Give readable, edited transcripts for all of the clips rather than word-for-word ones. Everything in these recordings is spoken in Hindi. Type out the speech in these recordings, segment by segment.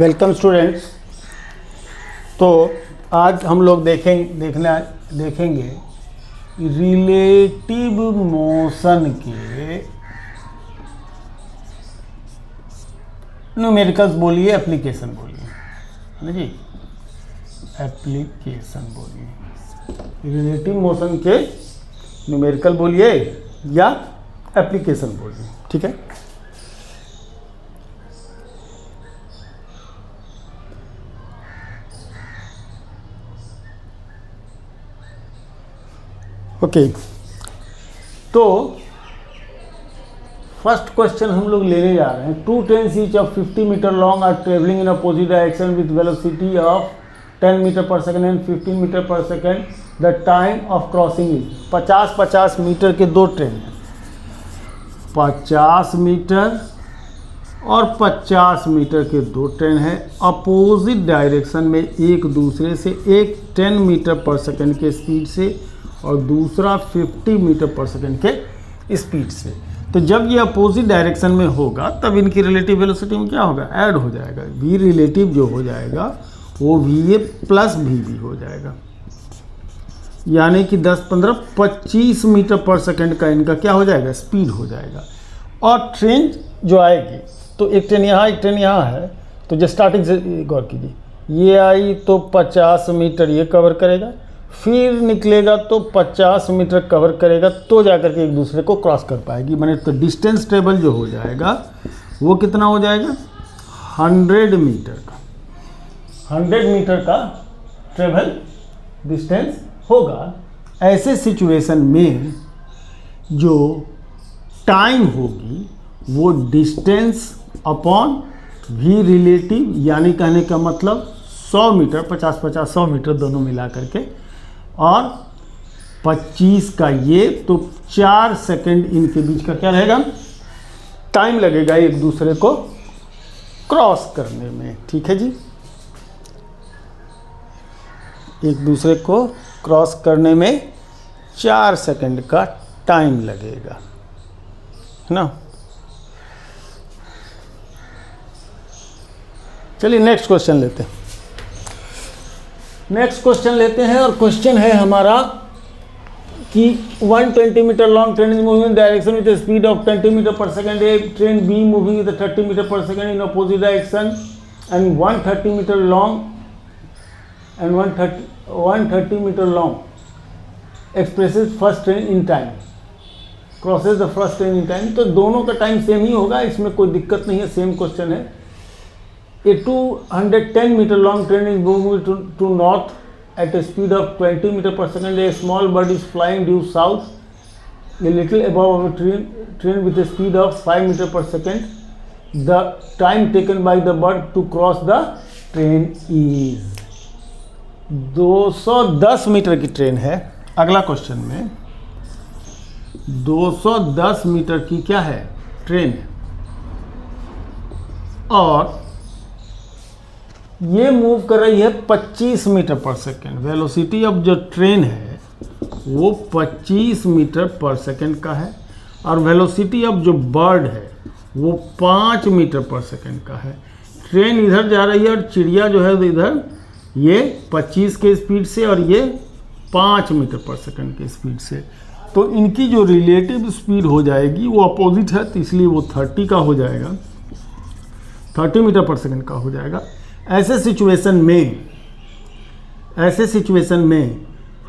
Welcome students. तो आज हम लोग देखेंगे रिलेटिव मोशन के न्यूमेरिकल्स बोलिए, एप्लीकेशन बोलिए, है ना जी, एप्लीकेशन बोलिए। रिलेटिव मोशन के न्यूमेरिकल बोलिए या एप्लीकेशन बोलिए, ठीक है। ओके, तो फर्स्ट क्वेश्चन हम लोग लेने जा रहे हैं। 2 trains each of 50 metre long are travelling in opposite direction with velocity of 10 metre per second and 15 metre per second. The time of crossing is 50 metre के दो ट्रेन हैं, 50 मीटर और 50 मीटर के दो ट्रेन हैं अपोजिट डायरेक्शन में, एक दूसरे से, एक 10 मीटर पर सेकेंड के स्पीड से और दूसरा 50 मीटर पर सेकेंड के स्पीड से। तो जब ये अपोजिट डायरेक्शन में होगा तब इनकी रिलेटिव वेलोसिटी में क्या होगा, ऐड हो जाएगा। वी रिलेटिव जो हो जाएगा वो v a plus v b हो जाएगा, यानी कि 10, 15, 25 मीटर पर सेकेंड का इनका क्या हो जाएगा, स्पीड हो जाएगा। और ट्रेन जो आएगी, तो एक ट्रेन यहाँ, एक ट्रेन यहाँ है, तो जो स्टार्टिंग से गौर कीजिए, ये आई तो 50 मीटर ये कवर करेगा, फिर निकलेगा तो 50 मीटर कवर करेगा, तो जाकर के एक दूसरे को क्रॉस कर पाएगी। माने तो डिस्टेंस ट्रेवल जो हो जाएगा वो कितना हो जाएगा, 100 मीटर का, 100 मीटर का ट्रेवल डिस्टेंस होगा। ऐसे सिचुएशन में जो टाइम होगी वो डिस्टेंस अपॉन वी रिलेटिव, यानी कहने का मतलब 100 मीटर, 50-50 100 मीटर दोनों मिला करके, और 25 का ये, तो 4 सेकंड इनके बीच का क्या रहेगा, टाइम लगेगा एक दूसरे को क्रॉस करने में, ठीक है जी। एक दूसरे को क्रॉस करने में 4 सेकंड का टाइम लगेगा, है ना। चलिए नेक्स्ट क्वेश्चन लेते हैं। नेक्स्ट क्वेश्चन लेते हैं और क्वेश्चन है हमारा कि 120 metre long train is moving in direction with speed of 20 metre per second. A train B moving with 30 metre per second in opposite direction and 130 metre long and 130 metre long expresses first train in time, crosses the first train in time. तो दोनों का टाइम सेम ही होगा, इसमें कोई दिक्कत नहीं है, सेम क्वेश्चन है। A 210 meter long train is moving to north at a speed of 20 meter per second. A small bird is flying due south, a little above a train with a speed of 5 meter per second. The time taken by the bird to cross the train is 210 metre की ट्रेन है। अगला क्वेश्चन में 210 मीटर की क्या है, ट्रेन है, और ये मूव कर रही है 25 metre per second. Velocity of जो ट्रेन है वो 25 मीटर पर सेकेंड का है, और वेलोसिटी ऑफ जो बर्ड है वो 5 मीटर पर सेकेंड का है। ट्रेन इधर जा रही है और चिड़िया जो है इधर, ये 25 के स्पीड से और ये 5 मीटर पर सेकेंड के स्पीड से। तो इनकी जो रिलेटिव स्पीड हो जाएगी वो अपोजिट है, तो इसलिए वो 30 का हो जाएगा, 30 मीटर पर सेकेंड का हो जाएगा। ऐसे सिचुएशन में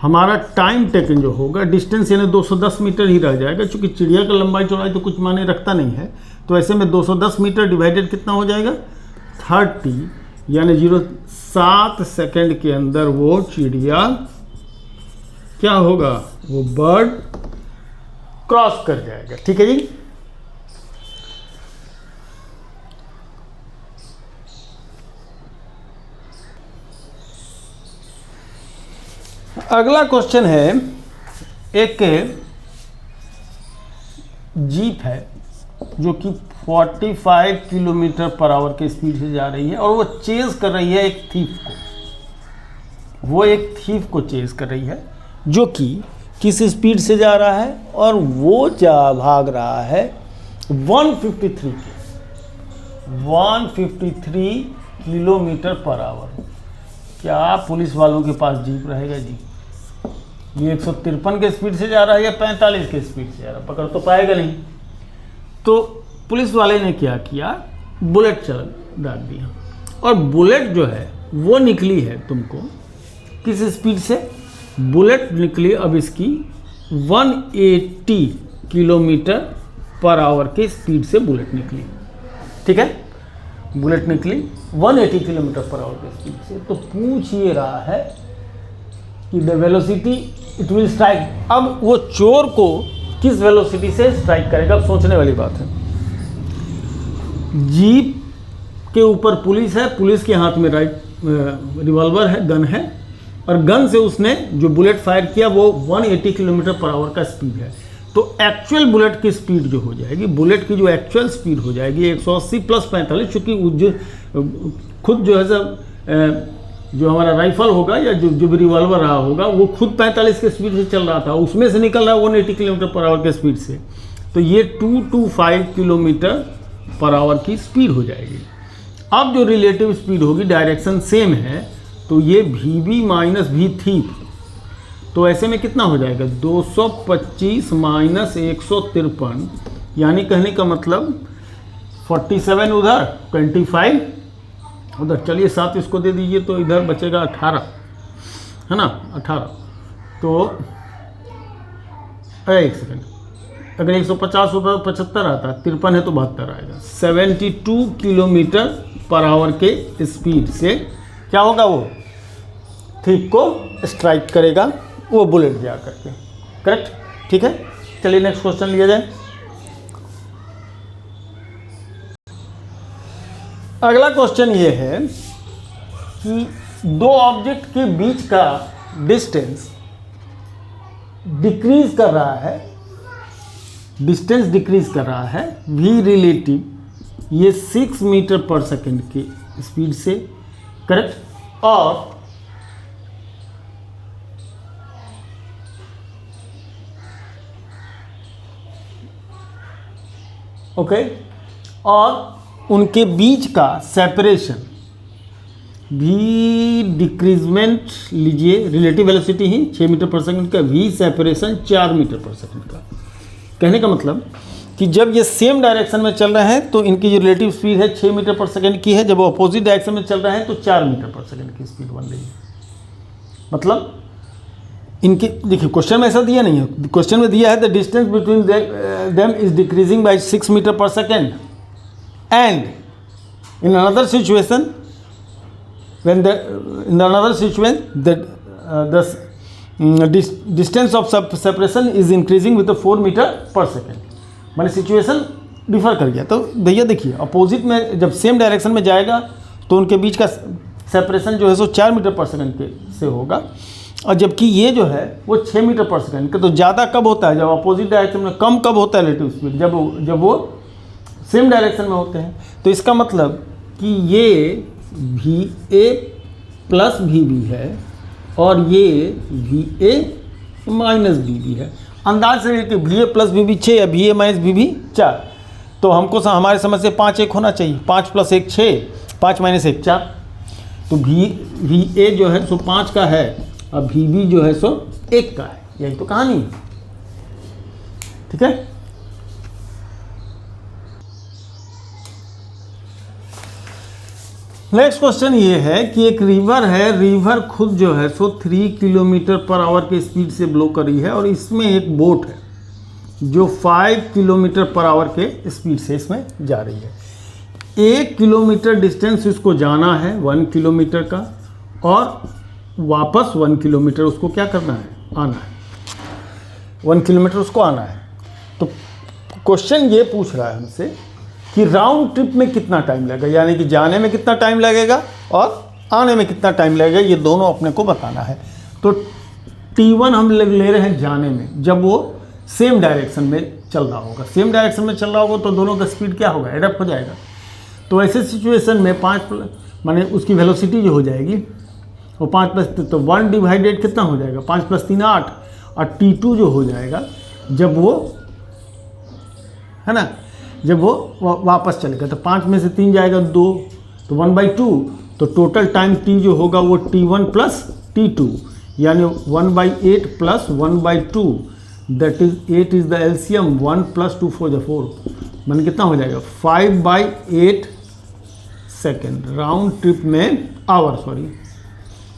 हमारा टाइम टेकन जो होगा, डिस्टेंस यानी 210 मीटर ही रह जाएगा, क्योंकि चिड़िया का लंबाई चौड़ाई तो कुछ माने रखता नहीं है। तो ऐसे में 210 मीटर डिवाइडेड कितना हो जाएगा, 30, यानी 7 सेकंड के अंदर वो चिड़िया क्या होगा, वो बर्ड क्रॉस कर जाएगा, ठीक है जी। अगला क्वेश्चन है, एक जीप है जो कि 45 किलोमीटर पर आवर के स्पीड से जा रही है और वो चेज कर रही है एक थीफ को। वो एक थीफ को चेज कर रही है जो कि किस स्पीड से जा रहा है, और वो भाग रहा है 153 के, 153 किलोमीटर पर आवर। क्या पुलिस वालों के पास जीप रहेगा जी? ये 153 के स्पीड से जा रहा है या 45 के स्पीड से जा रहा है, पकड़ तो पाएगा नहीं। तो पुलिस वाले ने क्या किया, बुलेट डाल दिया, और बुलेट जो है वो निकली है तुमको किस स्पीड से? बुलेट निकली अब इसकी 180 किलोमीटर पर आवर के स्पीड से बुलेट निकली, ठीक है। बुलेट निकली 180 किलोमीटर पर आवर के स्पीड से। तो पूछ ये रहा है कि the velocity it will strike. अब वो चोर को किस वेलोसिटी से स्ट्राइक करेगा, अब सोचने वाली बात है। जीप के ऊपर पुलिस है, पुलिस के हाथ में रिवॉल्वर है, गन है, और गन से उसने जो बुलेट फायर किया वो 180 किलोमीटर पर आवर का स्पीड है। तो एक्चुअल बुलेट की स्पीड जो हो जाएगी, बुलेट की जो एक्चुअल स्पीड हो जाएगी 180 प्लस 45, चूँकि खुद जो है सब जो हमारा राइफल होगा या जो भी रिवॉल्वर रहा होगा वो खुद 45 के स्पीड से चल रहा था, उसमें से निकल रहा है 180 किलोमीटर पर आवर के स्पीड से। तो ये 225 किलोमीटर पर आवर की स्पीड हो जाएगी। अब जो रिलेटिव स्पीड होगी, डायरेक्शन सेम है, तो ये VB माइनस V थी, तो ऐसे में कितना हो जाएगा 225 माइनस 153, यानी कहने का मतलब 47 उधर, 25 उधर, चलिए 7 इसको दे दीजिए तो इधर बचेगा 18, है ना 18। तो एक सेकेंड, अगर 150 होता तो 75 आता, 53 है तो 72 आएगा। 72 किलोमीटर पर आवर के स्पीड से क्या होगा, वो थिप को स्ट्राइक करेगा वो बुलेट जा करके, करेक्ट, ठीक है। चलिए नेक्स्ट क्वेश्चन लिया जाए। अगला क्वेश्चन ये है कि दो ऑब्जेक्ट के बीच का डिस्टेंस डिक्रीज कर रहा है, डिस्टेंस डिक्रीज कर रहा है v रिलेटिव, ये 6 मीटर पर सेकेंड की स्पीड से, करेक्ट, और ओके, और उनके बीच का सेपरेशन v डिक्रीजमेंट लीजिए, रिलेटिव वेलोसिटी ही 6 मीटर पर सेकंड का, v सेपरेशन 4 मीटर पर सेकंड का। कहने का मतलब कि जब ये सेम डायरेक्शन में चल रहे हैं तो इनकी जो रिलेटिव स्पीड है 6 मीटर पर सेकंड की है, जब वो अपोजिट डायरेक्शन में चल रहे हैं तो 4 मीटर पर सेकंड की स्पीड बन रही है। मतलब इनके, देखिए क्वेश्चन में ऐसा दिया नहीं है, क्वेश्चन में दिया है the distance between them is decreasing by 6 metre per second, and in another situation when in another situation the distance of separation is increasing with 4 metre per second, माने सिचुएशन डिफर कर गया। तो भैया देखिए अपोजिट में जब सेम डायरेक्शन में जाएगा तो उनके बीच का सेपरेशन जो है सो 4 मीटर पर सेकेंड के से होगा, और जबकि ये जो है वो 6 मीटर पर सेकेंड का। तो ज़्यादा कब होता है, जब अपोजिट डायरेक्शन में, कम कब होता है रिलेटिव स्पीड, जब वो सेम डायरेक्शन में होते हैं। तो इसका मतलब कि ये VA प्लस VB है और ये VA माइनस VB है। अंदाज से कि VA प्लस VB 6 या VA माइनस VB 4, तो हमको हमारे समझ से 5 1 होना चाहिए, 5 प्लस 1 6, 5 माइनस 1 4। तो VA जो है सो 5 का है, अब VB जो है सो 1 का है, यही तो कहानी है, ठीक है। नेक्स्ट क्वेश्चन ये है कि एक रिवर है, रिवर खुद जो है सो 3 किलोमीटर पर आवर के स्पीड से ब्लो कर रही है, और इसमें एक बोट है जो 5 किलोमीटर पर आवर के स्पीड से इसमें जा रही है। 1 किलोमीटर डिस्टेंस इसको जाना है 1 किलोमीटर का, और वापस 1 किलोमीटर उसको क्या करना है, आना है, 1 किलोमीटर उसको आना है। तो क्वेश्चन ये पूछ रहा है हमसे कि राउंड ट्रिप में कितना टाइम लगेगा, यानी कि जाने में कितना टाइम लगेगा और आने में कितना टाइम लगेगा, ये दोनों अपने को बताना है। तो T1 हम ले रहे हैं जाने में, जब वो सेम डायरेक्शन में चल रहा होगा, सेम डायरेक्शन में चल रहा होगा तो दोनों का स्पीड क्या होगा, एडअप हो जाएगा। तो ऐसे सिचुएशन में 5 माने उसकी वेलोसिटी जो हो जाएगी वो 5 प्लस, तो 1 डिवाइडेड कितना हो जाएगा, 5 प्लस 3 8, और T2 जो हो जाएगा जब वो, है ना, जब वो वापस चलेगा तो 5 में से 3 जाएगा 2, तो 1/2, तो टोटल टाइम t जो होगा वो t1 प्लस t2, यानी 1/8 plus 1/2, that is 8 is the LCM, 1 plus 2 4 मन कितना हो जाएगा 5/8 सेकेंड, राउंड ट्रिप में आवर, सॉरी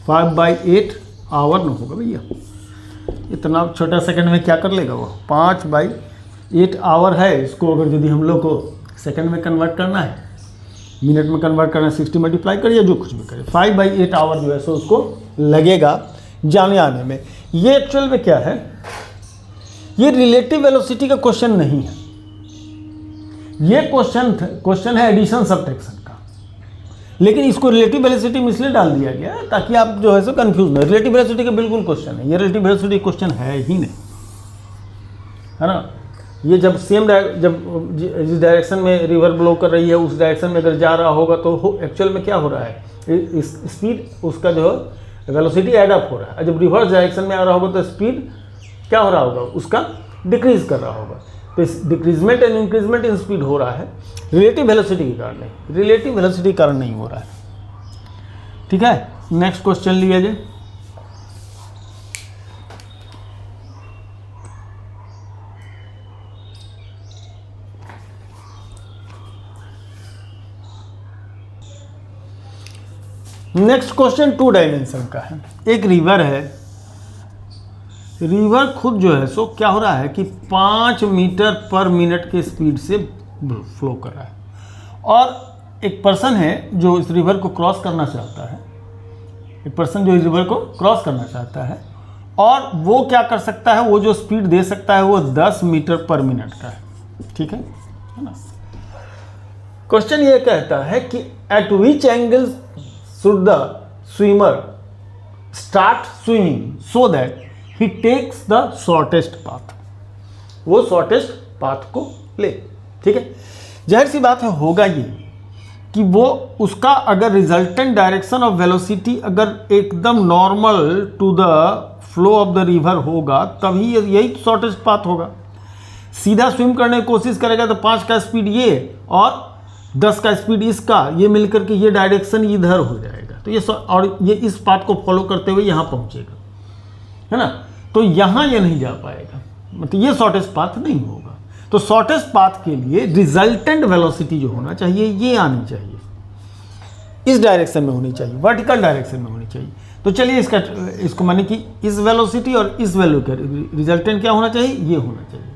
5/8 आवर न होगा भैया, इतना छोटा सेकंड में क्या कर लेगा वो, 5/8 आवर है। इसको अगर यदि हम लोग को सेकंड में कन्वर्ट करना है, मिनट में कन्वर्ट करना है, 60 मल्टीप्लाई करिए, जो कुछ भी करिए, 5/8 आवर जो है सो उसको लगेगा जाने आने में। ये एक्चुअल में क्या है, ये रिलेटिव वेलोसिटी का क्वेश्चन नहीं है, ये क्वेश्चन है एडिशन सब्ट्रैक्शन का, लेकिन इसको रिलेटिव वेलोसिटी में इसलिए डाल दिया गया ताकि आप जो है सो कंफ्यूज न। रिलेटिव वेलोसिटी का बिल्कुल क्वेश्चन है, ये रिलेटिव वेलोसिटी क्वेश्चन है ही नहीं, है ना। ये जब जब जिस डायरेक्शन में रिवर ब्लो कर रही है उस डायरेक्शन में अगर जा रहा होगा तो एक्चुअल में क्या हो रहा है, स्पीड उसका जो वेलोसिटी एडअप हो रहा है। जब रिवर्स डायरेक्शन में आ रहा होगा तो स्पीड क्या हो रहा होगा, उसका डिक्रीज कर रहा होगा। तो इस decreasement and increment in speed हो रहा है रिलेटिव वेलोसिटी के कारण नहीं, रिलेटिव वेलोसिटी के कारण नहीं हो रहा है। ठीक है, नेक्स्ट क्वेश्चन लिया जाए। नेक्स्ट क्वेश्चन 2 डायमेंशन का है। एक रिवर है, रिवर खुद जो है सो क्या हो रहा है कि 5 मीटर पर मिनट के स्पीड से फ्लो कर रहा है, और एक पर्सन है जो इस रिवर को क्रॉस करना चाहता है, एक पर्सन जो इस रिवर को क्रॉस करना चाहता है, और वो क्या कर सकता है, वो जो स्पीड दे सकता है वो 10 मीटर पर मिनट का है। ठीक है ना। क्वेश्चन ये कहता है कि at which angle should the swimmer start swimming so that he takes the shortest path, वो शॉर्टेस्ट पाथ को ले। ठीक है, जाहिर सी बात है होगा ये कि वो उसका अगर रिजल्टेंट डायरेक्शन ऑफ वेलोसिटी अगर एकदम normal to the flow of the river होगा तभी यही शॉर्टेस्ट पाथ होगा। सीधा स्विम करने की कोशिश करेगा तो 5 का स्पीड ये और 10 का स्पीड इसका, ये मिलकर के ये डायरेक्शन इधर हो जाएगा, तो ये और ये इस पाथ को फॉलो करते हुए यहाँ पहुँचेगा, है ना। तो यहाँ ये नहीं जा पाएगा, मतलब ये शॉर्टेस्ट पाथ नहीं होगा। तो शॉर्टेस्ट पाथ के लिए रिजल्टेंट वेलोसिटी जो होना चाहिए ये आनी चाहिए, इस डायरेक्शन में होनी चाहिए, वर्टिकल डायरेक्शन में होनी चाहिए। तो चलिए इसको माने कि इस वेलोसिटी और इस वैल्यू का रिजल्टेंट क्या होना चाहिए, ये होना चाहिए।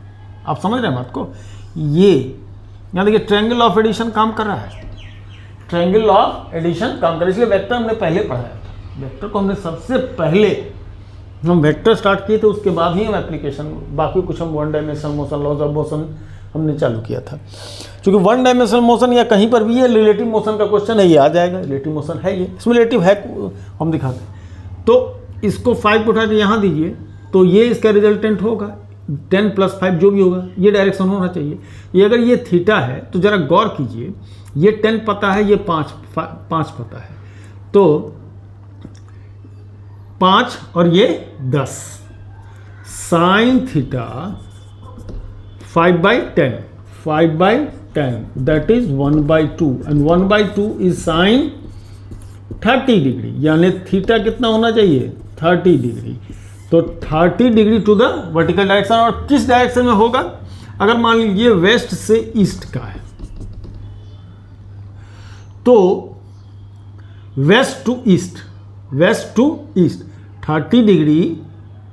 आप समझ रहे हैं बात को। ये यहाँ देखिए ट्रायंगल ऑफ एडिशन काम कर रहा है, ट्रायंगल ऑफ एडिशन काम कर रहा है, इसलिए वेक्टर हमने पहले पढ़ाया था। वेक्टर को हमने सबसे पहले हम वेक्टर स्टार्ट किए थे, उसके बाद ही हम एप्लीकेशन, बाकी कुछ हम 1 dimensional motion, laws of motion हमने चालू किया था। क्योंकि 1 डायमेंशनल मोशन या कहीं पर भी ये रिलेटिव मोशन का क्वेश्चन है, ये आ जाएगा। रिलेटिव मोशन है, ये इसमें रिलेटिव है, हम दिखाते हैं। तो इसको 5 को उठा के यहाँ दीजिए, तो ये इसका रिजल्टेंट होगा 10 + 5 जो भी होगा, ये डायरेक्शन होना चाहिए। ये अगर ये थीटा है तो ज़रा गौर कीजिए, ये 10 पता है, ये 5 पता है, तो 5 और ये 10, sine theta 5/10 that is 1/2 and 1/2 is sine 30 degree, यानी थीटा कितना होना चाहिए 30 डिग्री। तो 30 degree to the vertical direction, और किस डायरेक्शन में होगा, अगर मान लीजिए वेस्ट से ईस्ट का है तो वेस्ट टू ईस्ट 30 डिग्री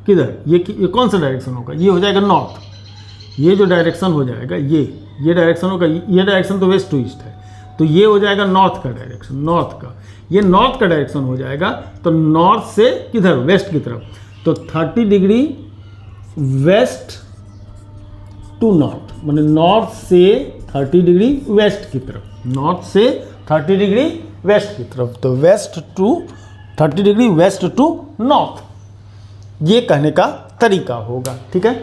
किधर, ये कौन सा डायरेक्शन होगा, ये हो जाएगा नॉर्थ। ये जो डायरेक्शन हो जाएगा ये डायरेक्शन होगा, ये डायरेक्शन तो वेस्ट टू ईस्ट है, तो ये हो जाएगा नॉर्थ का डायरेक्शन, नॉर्थ का, ये नॉर्थ का डायरेक्शन हो जाएगा। तो नॉर्थ से किधर, वेस्ट की तरफ, तो 30 डिग्री वेस्ट टू नॉर्थ, माने नॉर्थ से 30 डिग्री वेस्ट की तरफ, नॉर्थ से 30 डिग्री वेस्ट की तरफ, तो west to 30 degree west to north, ये कहने का तरीका होगा। ठीक है,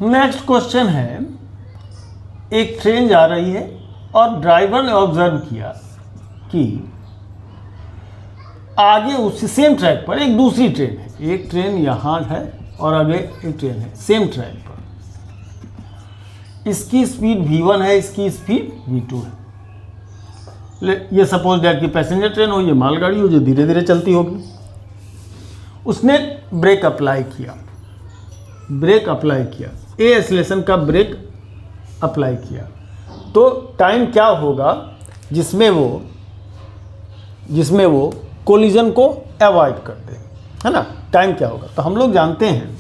नेक्स्ट क्वेश्चन है, एक ट्रेन जा रही है और ड्राइवर ने ऑब्जर्व किया कि आगे उसी सेम ट्रैक पर एक दूसरी ट्रेन है, एक ट्रेन यहाँ है और आगे एक ट्रेन है सेम ट्रैक पर, इसकी स्पीड v1 है, इसकी स्पीड v2 है। ये सपोज दैट कि पैसेंजर ट्रेन हो, ये मालगाड़ी हो जो धीरे धीरे चलती होगी। उसने ब्रेक अप्लाई किया, ए एक्सीलरेशन का ब्रेक अप्लाई किया, तो टाइम क्या होगा जिसमें वो कोलिजन को अवॉइड कर दे, है ना। टाइम क्या होगा, तो हम लोग जानते हैं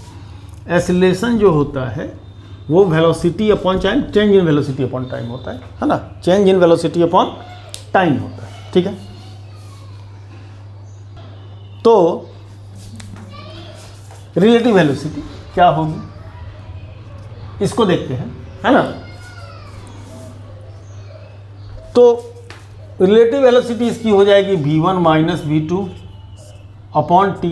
एक्सीलरेशन जो होता है वो velocity upon time, change in velocity upon time होता है ना, change in velocity upon time होता है, ठीक है। तो रिलेटिव वेलोसिटी क्या होगी इसको देखते हैं, है ना। तो रिलेटिव वेलोसिटी इसकी हो जाएगी v1 minus v2 upon t,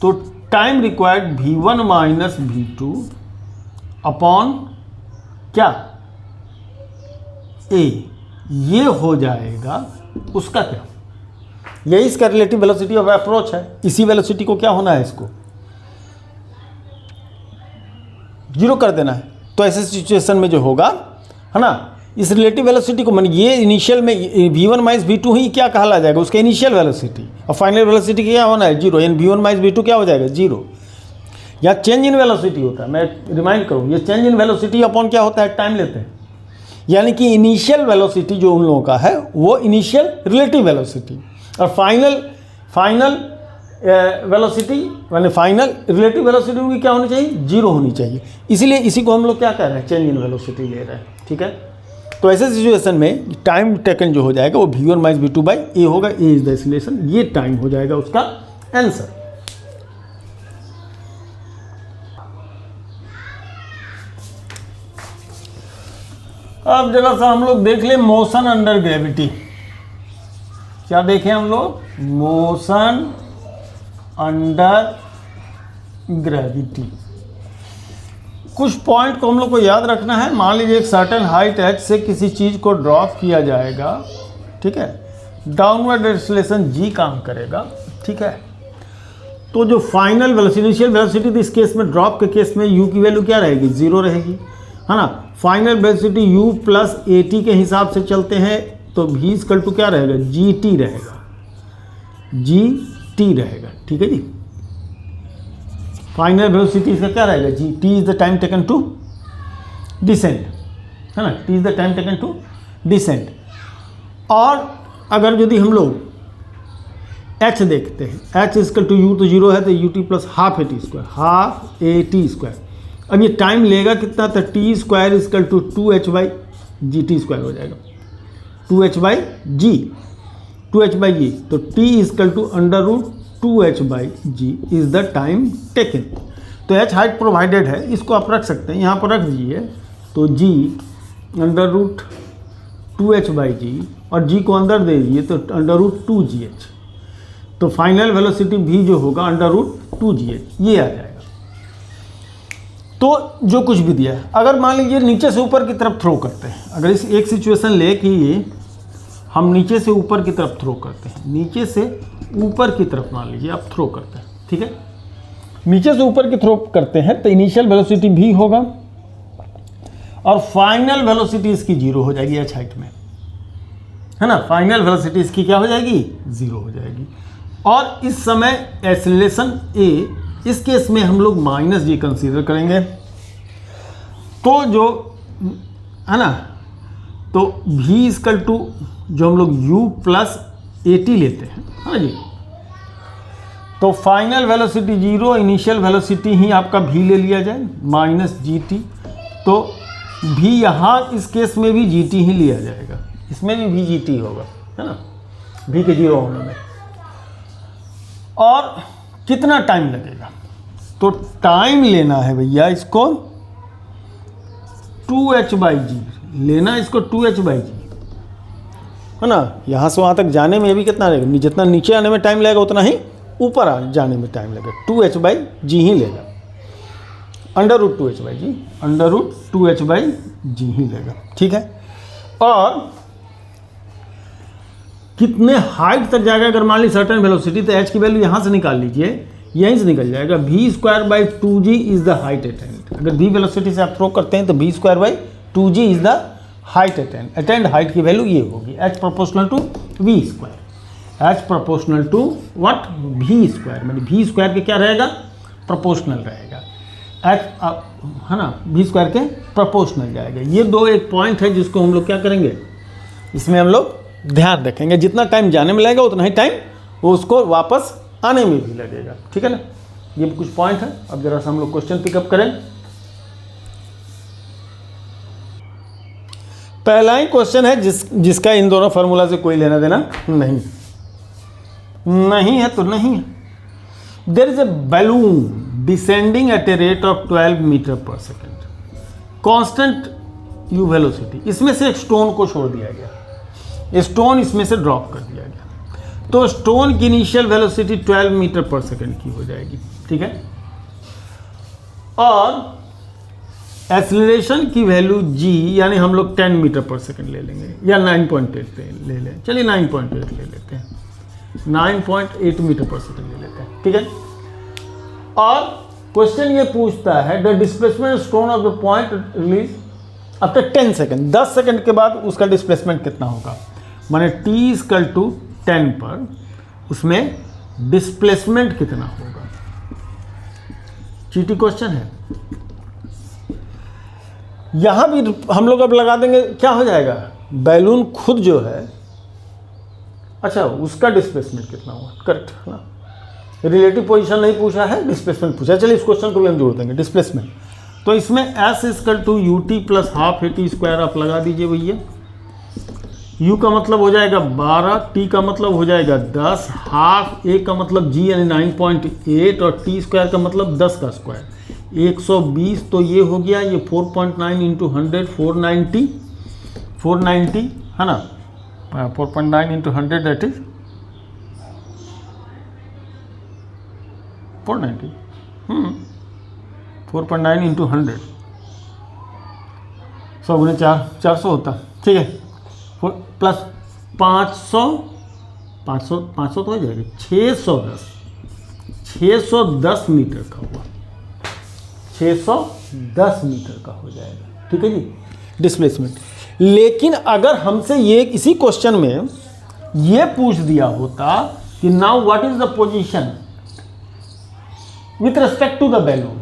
तो time required v1 minus v2 upon क्या a, ये हो जाएगा उसका क्या, यही इसका रिलेटिव वेलोसिटी ऑफ अप्रोच है। इसी वेलोसिटी को क्या होना है, इसको जीरो कर देना है। तो ऐसे सिचुएशन में जो होगा, है ना, इस रिलेटिव वेलोसिटी को मान, ये इनिशियल में v1 माइनस v2 ही क्या कहला जाएगा, उसका इनिशियल वेलोसिटी, और फाइनल वेलोसिटी क्या होना है, जीरो, यानी v1 माइनस v2 क्या हो जाएगा, जीरो। या चेंज इन वेलोसिटी होता है, मैं रिमाइंड करूँ, ये चेंज इन वेलोसिटी अपॉन क्या होता है, टाइम लेते हैं, यानी कि इनिशियल वेलोसिटी जो उन लोगों का है वो इनिशियल रिलेटिव वेलोसिटी, और फाइनल वेलोसिटी यानी फाइनल रिलेटिव वेलोसिटी की क्या होनी चाहिए, जीरो होनी चाहिए। इसीलिए इसी को हम लोग क्या कह रहे हैं, चेंज इन वेलोसिटी ले रहे हैं, ठीक है। तो ऐसे सिचुएशन में टाइम टेकन जो हो जाएगा वो v1 माइनस v2 बाई ए होगा, ए इज द एक्सीलरेशन, ये टाइम हो जाएगा उसका आंसर। अब जरा सा हम लोग देख ले मोशन अंडर ग्रेविटी। क्या देखें हम लोग, मोशन अंडर ग्रेविटी। कुछ पॉइंट को हम लोग को याद रखना है। मान लीजिए एक सर्टेन हाइट h से किसी चीज़ को ड्रॉप किया जाएगा, ठीक है, डाउनवर्ड एक्सीलरेशन g काम करेगा, ठीक है। तो जो फाइनल वेलोसिटी, इनिशियल वेलोसिटी थी, इस केस में ड्रॉप के केस में u की वैल्यू क्या रहेगी, जीरो रहेगी, है ना। Final velocity u plus at के हिसाब से चलते हैं, तो v इक्वल टू क्या रहेगा, gt रहेगा, gt रहेगा, ठीक है जी। फाइनल वेलोसिटी इसका क्या रहेगा, जी, t is the time taken to descend, है ना, t is the time taken to descend. और अगर यदि हम लोग h देखते हैं, h इक्वल टू u तो जीरो है, तो ut प्लस half at square, half at square. अब ये टाइम लेगा कितना, तो t square equal to 2h by gt square हो जाएगा, 2h by g, 2h by g, तो t equal to under root 2h by g is the time taken. तो h हाइट प्रोवाइडेड है, इसको आप रख सकते हैं, यहाँ पर रख दीजिए, तो g under root 2h by G, और g को अंदर दे दीजिए, तो अंडर रूट 2gh, तो फाइनल वेलोसिटी v जो होगा अंडर रूट 2gh, ये आ जाएगा। तो जो कुछ भी दिया है, अगर मान लीजिए नीचे से ऊपर की तरफ थ्रो करते हैं, अगर इस एक सिचुएशन ले कि हम नीचे से ऊपर की तरफ थ्रो करते हैं, नीचे से ऊपर की तरफ मान लीजिए आप थ्रो करते हैं, ठीक है, नीचे से ऊपर की थ्रो करते हैं, तो इनिशियल वेलोसिटी v होगा और फाइनल वेलोसिटी इसकी जीरो हो जाएगी h हाइट में, है ना। फाइनल वेलोसिटी इसकी क्या हो जाएगी, जीरो हो जाएगी। और इस समय एक्सीलरेशन a, इस केस में हम लोग माइनस g कंसीडर करेंगे, तो जो है ना, तो v इक्वल टू जो हम लोग u प्लस at लेते हैं, है ना जी, तो final velocity zero, initial velocity ही आपका v ले लिया जाए माइनस gt, तो v यहाँ इस केस में भी gt ही लिया जाएगा, इसमें भी v gt होगा, है ना, v के जीरो होने में। और कितना टाइम लगेगा, तो टाइम लेना है भैया इसको 2h बाई जी लेना, इसको 2h बाई जी, है ना। यहाँ से वहाँ तक जाने में भी कितना लगेगा, जितना नीचे आने में टाइम लगेगा उतना ही ऊपर जाने में टाइम लगेगा, 2h बाई जी ही लेगा, under root 2h by G, under root 2h by G ही लेगा, ठीक है। और कितने हाइट तक जाएगा, अगर मान ली सर्टेन वेलोसिटी, तो एच की वैल्यू यहाँ से निकाल लीजिए, यहीं से निकल जाएगा। v² is the height attained. अगर v वेलोसिटी से आप थ्रो करते हैं तो v² is the height attained. Attained height की वैल्यू ये होगी h proportional to v²। h proportional to what, v², मतलब v² के क्या रहेगा, प्रोपोर्शनल रहेगा। h है ना, v² के प्रोपोर्शनल जाएगा। ये दो एक पॉइंट है जिसको हम लोग क्या करेंगे, इसमें हम लोग ध्यान रखेंगे। जितना टाइम जाने में लगेगा उतना ही टाइम वो उसको वापस आने में भी लगेगा, ठीक है ना। ये कुछ पॉइंट है। अब जरा सा हम लोग क्वेश्चन पिकअप करें। पहला ही क्वेश्चन है जिसका इन दोनों फार्मूला से कोई लेना देना नहीं है तो नहीं है। There is a balloon descending at a rate of 12 metre per second, constant u velocity. इसमें से एक स्टोन को छोड़ दिया गया, स्टोन इसमें से ड्रॉप कर दिया गया, तो स्टोन की initial velocity 12 metre per second की हो जाएगी, ठीक है। और एक्सीलरेशन की वैल्यू g, यानी हम लोग 10 मीटर पर सेकेंड ले लेंगे, या 9.8 ले लें, चलिए 9.8 ले लेते हैं, 9.8 मीटर पर सेकेंड ले लेते हैं, ठीक है। और क्वेश्चन ये पूछता है the displacement stone of the point release after 10 second, 10 second के बाद उसका डिस्प्लेसमेंट कितना होगा, माने t = 10 पर उसमें डिस्प्लेसमेंट कितना होगा। चीटी क्वेश्चन है। यहां भी हम लोग अब लगा देंगे, क्या हो जाएगा, बैलून खुद जो है, अच्छा उसका डिस्प्लेसमेंट कितना हुआ, करेक्ट है ना। रिलेटिव पोजीशन नहीं पूछा है, डिस्प्लेसमेंट पूछा है। चलिए इस क्वेश्चन को भी हम जोड़ देंगे, डिस्प्लेसमेंट। तो इसमें s = ut + ½ at² आप लगा दीजिए भैया। u का मतलब हो जाएगा 12, t का मतलब हो जाएगा 10, ½ a का मतलब g यानी 9.8 और t² का मतलब 10 का स्क्वायर 120। तो ये हो गया, ये 4.9 × 100 490 है ना, 4.9 × 100 दैट इज 490, 4.9 × 100, 100 × 4 400 होता, ठीक है। प्लस 500 तो हो जाएगा, 610 मीटर का हुआ, 610 मीटर का हो जाएगा, ठीक है जी, डिस्प्लेसमेंट। लेकिन अगर हमसे ये इसी क्वेश्चन में ये पूछ दिया होता कि now what is the position with respect to the balloon,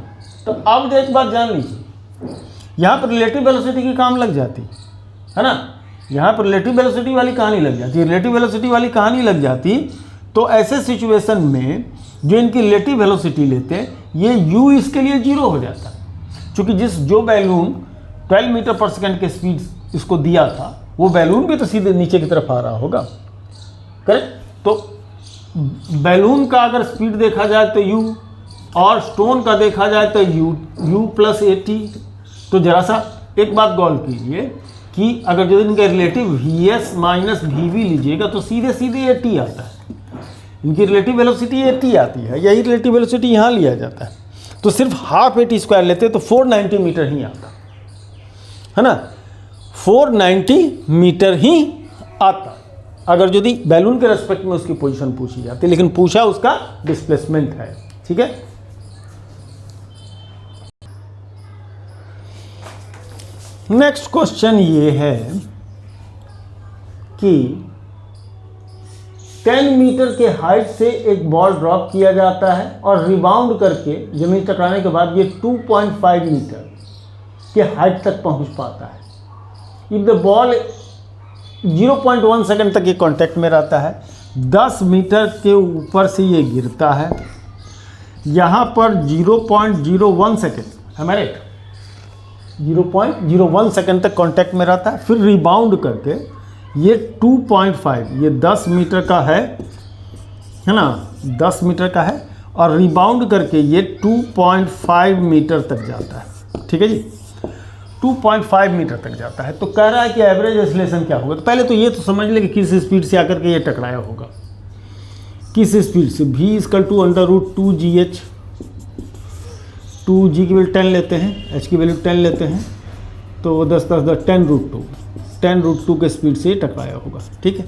तो अब एक बात जान लीजिए, यहाँ पर रिलेटिव वेलोसिटी की काम लग जाती है ना, यहाँ पर रिलेटिव वेलोसिटी वाली कहानी लग जाती है। रिलेटिव वेलोसिटी वाली कहानी लग जाती तो ऐसे सिचुएशन में जो इनकी रिलेटिव वेलोसिटी लेते हैं, ये u इसके लिए 0 हो जाता, क्योंकि जो बैलून 12 मीटर पर सेकेंड के स्पीड इसको दिया था, वो बैलून भी तो सीधे नीचे की तरफ आ रहा होगा, करेक्ट। तो बैलून का अगर स्पीड देखा जाए तो u, और स्टोन का देखा जाए तो u + at। तो जरा सा एक बात गौर कीजिए कि अगर जो इनका रिलेटिव vs - vv लीजिएगा तो सीधे at आता है, इनकी रिलेटिव वेलोसिटी at आती है, यही रिलेटिव वेलोसिटी यहाँ लिया जाता है। तो सिर्फ ½ at² लेते तो 490 मीटर ही आता है ना, 490 मीटर ही आता अगर यदि बैलून के रेस्पेक्ट में उसकी पोजीशन पूछी जाती, लेकिन पूछा उसका डिस्प्लेसमेंट है, ठीक है। नेक्स्ट क्वेश्चन ये है कि 10 मीटर के हाइट से एक बॉल ड्रॉप किया जाता है और रिबाउंड करके जमीन टकराने के बाद ये 2.5 मीटर के हाइट तक पहुंच पाता है। इफ द बॉल 0.1 सेकंड तक ये कांटेक्ट में रहता है, 10 मीटर के ऊपर से ये गिरता है, यहाँ पर 0.01 सेकंड, हमारे 0.01 सेकंड तक कांटेक्ट में रहता है, फिर रिबाउंड करके ये 2.5, ये 10 मीटर का है ना, 10 मीटर का है, और रिबाउंड करके ये 2.5 मीटर तक जाता है, ठीक है जी, 2.5 मीटर तक जाता है। तो कह रहा है कि एवरेज एक्सीलरेशन क्या होगा। तो पहले तो ये तो समझ ले कि किस स्पीड से आकर के ये टकराया होगा, किस स्पीड से। v = √2gh, 2g की वैल्यू 10 लेते हैं, h की वैल्यू 10 लेते हैं, तो 10 × 10 √2 के स्पीड से टकराया होगा, ठीक है।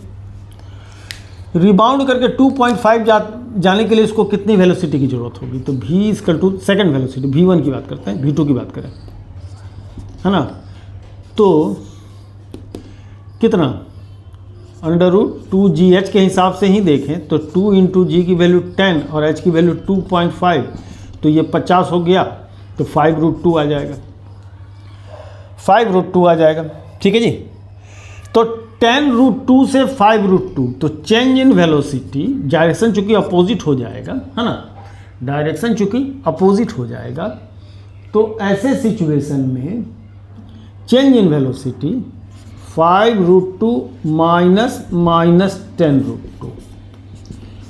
रिबाउंड करके 2.5 जाने के लिए इसको कितनी वेलोसिटी की ज़रूरत होगी? तो v equal to second velocity, v1 की बात करते हैं, v2 की बात करें, है ना। तो कितना, √2gh के हिसाब से ही देखें तो 2 इंटू जी की वैल्यू 10 और h की वैल्यू 2.5, तो ये 50 हो गया, तो 5√2 आ जाएगा, 5√2 आ जाएगा। ठीक है जी। तो 10√2 से 5√2, तो चेंज इन वेलोसिटी, डायरेक्शन चूंकि अपोजिट हो जाएगा, है ना, डायरेक्शन चूंकि अपोजिट हो जाएगा, तो ऐसे सिचुएशन में चेंज इन वेलोसिटी 5√2 माइनस 10√2,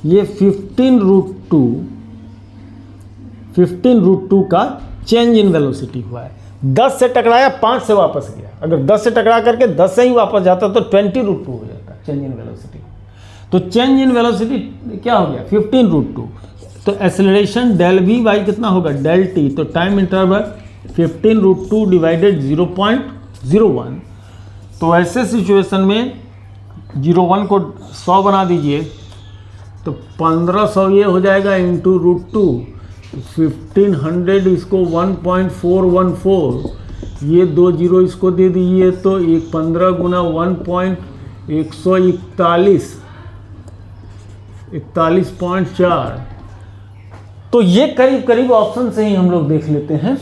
ये 15√2 का चेंज इन वेलोसिटी हुआ है। 10 से टकराया, 5 से वापस गया, अगर 10 से टकरा करके 10 से ही वापस जाता तो 20√2 हो जाता चेंज इन वेलोसिटी। तो चेंज इन वेलोसिटी क्या हो गया, 15√2। तो एक्सेलरेशन डेल वी बाई कितना होगा, डेल टी, तो टाइम इंटरवल 15√2 डिवाइडेड 0.01। तो ऐसे सिचुएशन में 0.1 को 100 बना दीजिए, तो 1500 ये हो जाएगा इंटू √2, 1500 इसको 1.414, ये 2 जीरो इसको दे दीजिए, तो 15 गुना 41.4, तो ये करीब करीब ऑप्शन से ही हम लोग देख लेते हैं।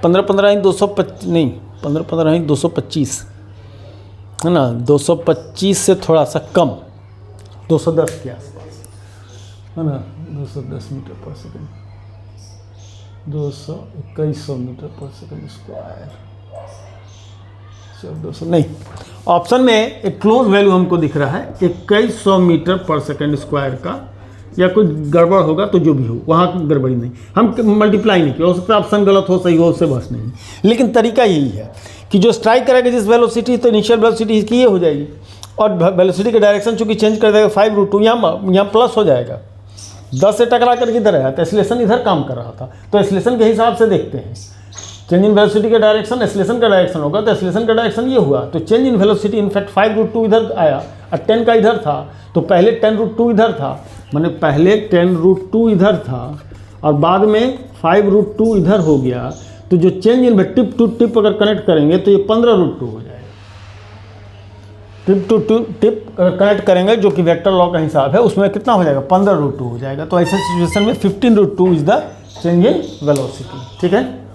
15 नहीं 15 225, है ना, 225 से थोड़ा सा कम, 210 के आसपास, है ना, 210 metre per second, 2100 metre per second square, 200 नहीं, ऑप्शन में एक क्लोज वैल्यू हमको दिख रहा है 2100 मीटर पर सेकेंड स्क्वायर का, या कोई गड़बड़ होगा तो जो भी हो, वहाँ गड़बड़ी नहीं, हम मल्टीप्लाई नहीं किया, हो सकता है ऑप्शन गलत हो, सही हो, उससे बस नहीं। लेकिन तरीका यही है कि जो स्ट्राइक करेगा जिस वेलोसिटी, तो इनिशियल वेलोसिटी इसकी ये हो जाएगी, और वेलोसिटी का डायरेक्शन चूंकि चेंज कर देगा 5√2, यहाँ प्लस हो जाएगा, 10 से टकरा कर इधर आया, तो एक्सीलरेशन इधर काम कर रहा था, तो एक्सीलरेशन के हिसाब से देखते हैं, चेंज इन वेलोसिटी का डायरेक्शन एक्सीलरेशन का डायरेक्शन होगा, तो एक्सीलरेशन का डायरेक्शन ये हुआ, तो चेंज इन वेलोसिटी इनफैक्ट 5√2 इधर आया और 10 का इधर था, तो पहले 10√2 इधर था, माने पहले 10√2 इधर था और बाद में 5√2 इधर हो गया, तो जो change in tip to tip अगर कनेक्ट करेंगे तो ये 15√2 हो जाएगा। टिप टू टिप अगर कनेक्ट करेंगे, जो कि वेक्टर लॉ का हिसाब है, उसमें कितना हो जाएगा, 15√2 हो जाएगा। तो ऐसे सिचुएशन में 15√2 is the change in velocity. ठीक है।